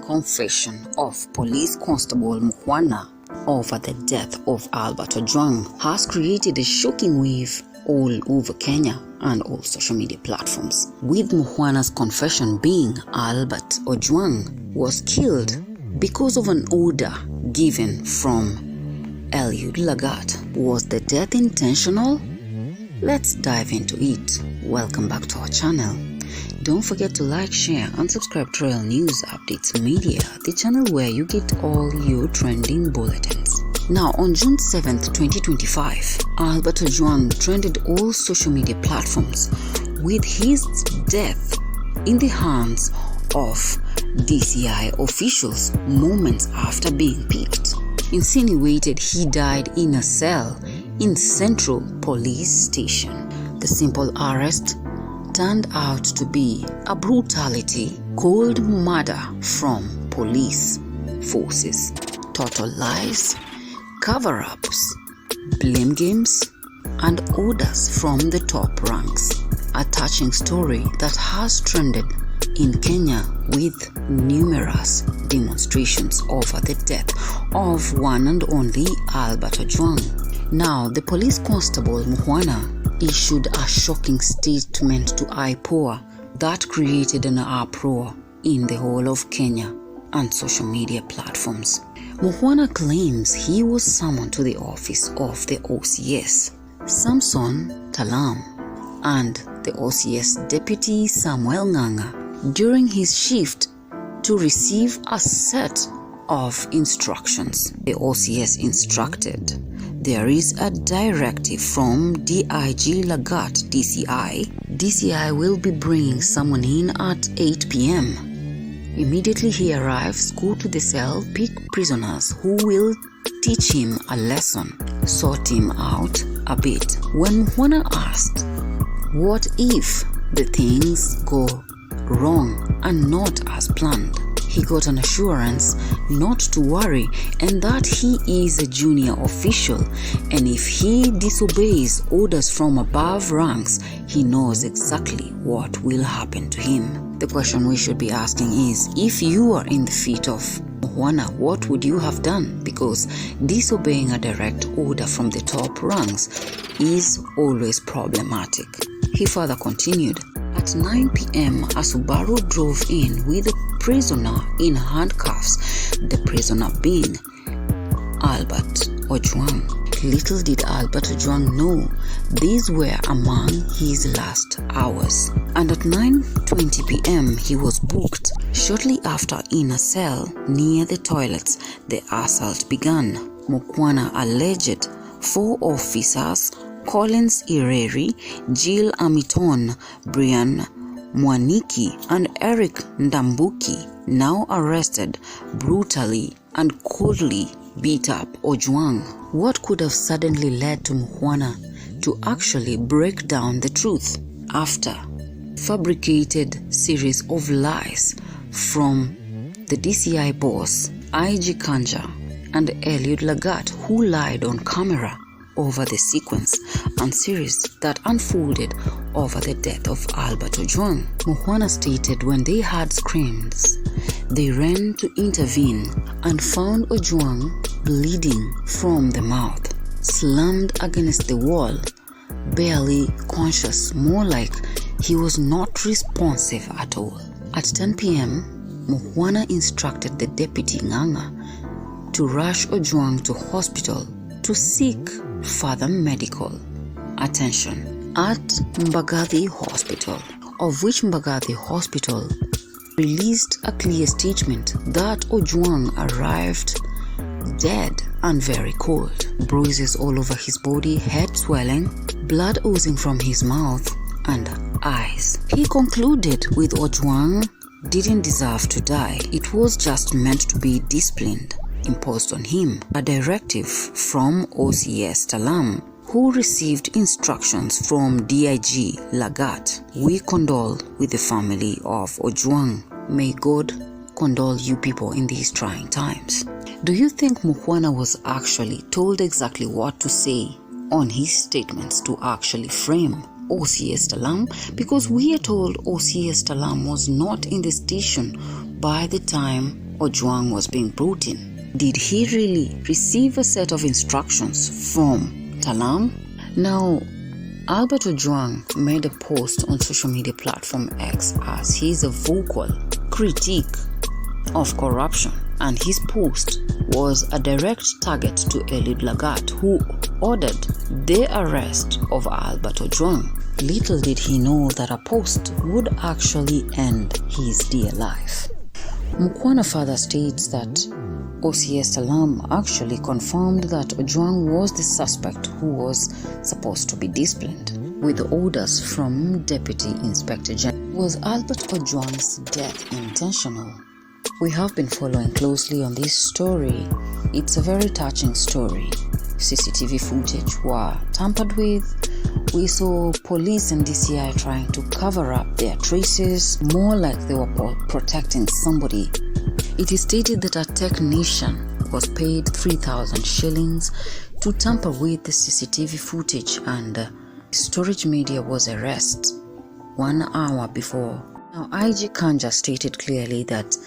confession of Police Constable Mukhwana over the death of Albert Ojwang has created a shocking wave all over Kenya and all social media platforms, with Mukhwana'S confession being Albert Ojwang was killed because of an order given from Eliud Lagat. Was the death intentional? Let's dive into it. Welcome back to our channel. Don't forget to like, share and subscribe to Royal News Updates Media, the channel where you get all your trending bulletins. Now, on June 7th, 2025, Albert Ojwang trended all social media platforms with his death in the hands of DCI officials moments after being picked. Insinuated he died in a cell in Central Police Station. The simple arrest turned out to be a brutality, cold murder from police forces, total lies, cover-ups, blame games, and orders from the top ranks. A touching story that has trended in Kenya with numerous demonstrations over the death of one and only Albert Ojwang. Now, the police constable Mukhwana issued a shocking statement to IPOA that created an uproar in the whole of Kenya and social media platforms. Mukhwana claims he was summoned to the office of the OCS, Samson Talam, and the OCS Deputy Samuel Nganga during his shift to receive a set of instructions. The OCS instructed, there is a directive from DIG Lagat DCI. DCI will be bringing someone in at 8 p.m. Immediately he arrives, go to the cell, pick prisoners who will teach him a lesson, sort him out a bit. When Mukhwana asked, what if the things go wrong and not as planned, he got an assurance not to worry and that he is a junior official, and if he disobeys orders from above ranks, he knows exactly what will happen to him. The question we should be asking is, if you are in the feet of Mukhwana, what would you have done? Because disobeying a direct order from the top ranks is always problematic. He further continued, at 9 p.m. a Subaru drove in with a prisoner in handcuffs, the prisoner being Albert Ojwang. Little did Albert Ojwang know these were among his last hours. And at 9:20 p.m. he was booked. Shortly after, in a cell near the toilets, the assault began. Mukhwana alleged 4 officers, Collins Ireri, Jill Amiton, Brian Mwaniki, and Eric Ndambuki, now arrested, brutally and coldly beat up Ojwang. What could have suddenly led to Mukhwana to actually break down the truth after fabricated series of lies from the DCI boss, IG Kanja, and Eliud Lagat, who lied on camera over the sequence and series that unfolded over the death of Albert Ojwang? Mukhwana stated when they heard screams, they ran to intervene and found Ojwang bleeding from the mouth, slammed against the wall, barely conscious, more like he was not responsive at all. At 10 p.m., Mukhwana instructed the deputy Nganga to rush Ojwang to hospital to seek further medical attention at Mbagathi Hospital, of which Mbagathi Hospital released a clear statement that Ojwang arrived dead and very cold, bruises all over his body, head swelling, blood oozing from his mouth and eyes. He concluded with Ojwang didn't deserve to die, it was just meant to be disciplined imposed on him, a directive from OCS Talam, who received instructions from DIG Lagat. We condole with the family of Ojwang. May God condole you people in these trying times. Do you think Mukhwana was actually told exactly what to say on his statements to actually frame OCS Talam? Because we are told OCS Talam was not in the station by the time Ojwang was being brought in? Did he really receive a set of instructions from Talam? Now, Albert Ojwang made a post on social media platform X as he's a vocal critique of corruption, and his post was a direct target to Eliud Lagat, who ordered the arrest of Albert Ojwang. Little did he know that a post would actually end his dear life. Mukhwana further states that OCS Talam actually confirmed that Ojwang was the suspect who was supposed to be disciplined with orders from Deputy Inspector General. Was Albert Ojwang's death intentional? We have been following closely on this story. It's a very touching story. CCTV footage were tampered with. We saw police and DCI trying to cover up their traces, more like they were protecting somebody. It is stated that a technician was paid 3,000 shillings to tamper with the CCTV footage, and storage media was arrested 1 hour before. Now, IG Kanja stated clearly that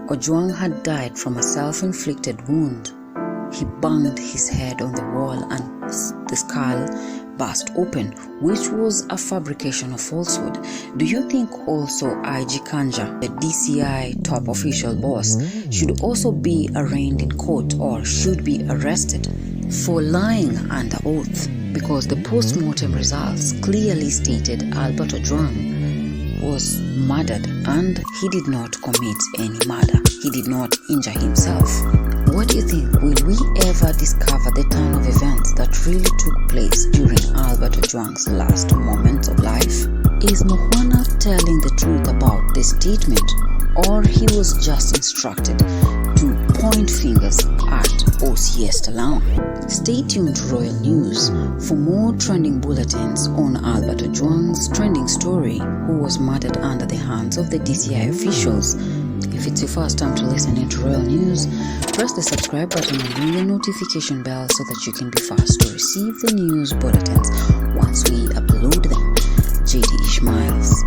Ojwang had died from a self-inflicted wound. He banged his head on the wall and the skull burst open, which was a fabrication of falsehood. Do you think also IG Kanja, the DCI top official boss, should also be arraigned in court or should be arrested for lying under oath? Because the post-mortem results clearly stated Albert Ojwang was murdered and he did not commit any murder. He did not injure himself. What do you think? Will we ever discover the turn of events that really took place during Albert Ojwang's last moments of life? Is Mukhwana telling the truth about this statement, or he was just instructed to point fingers at OCS Talam? Stay tuned to Royal News for more trending bulletins on Albert Ojwang's trending story, who was murdered under the hands of the DCI officials. If it's your first time to listen to Royal News, press the subscribe button and ring the notification bell so that you can be fast to receive the news bulletins once we upload them. JD Ishmaels.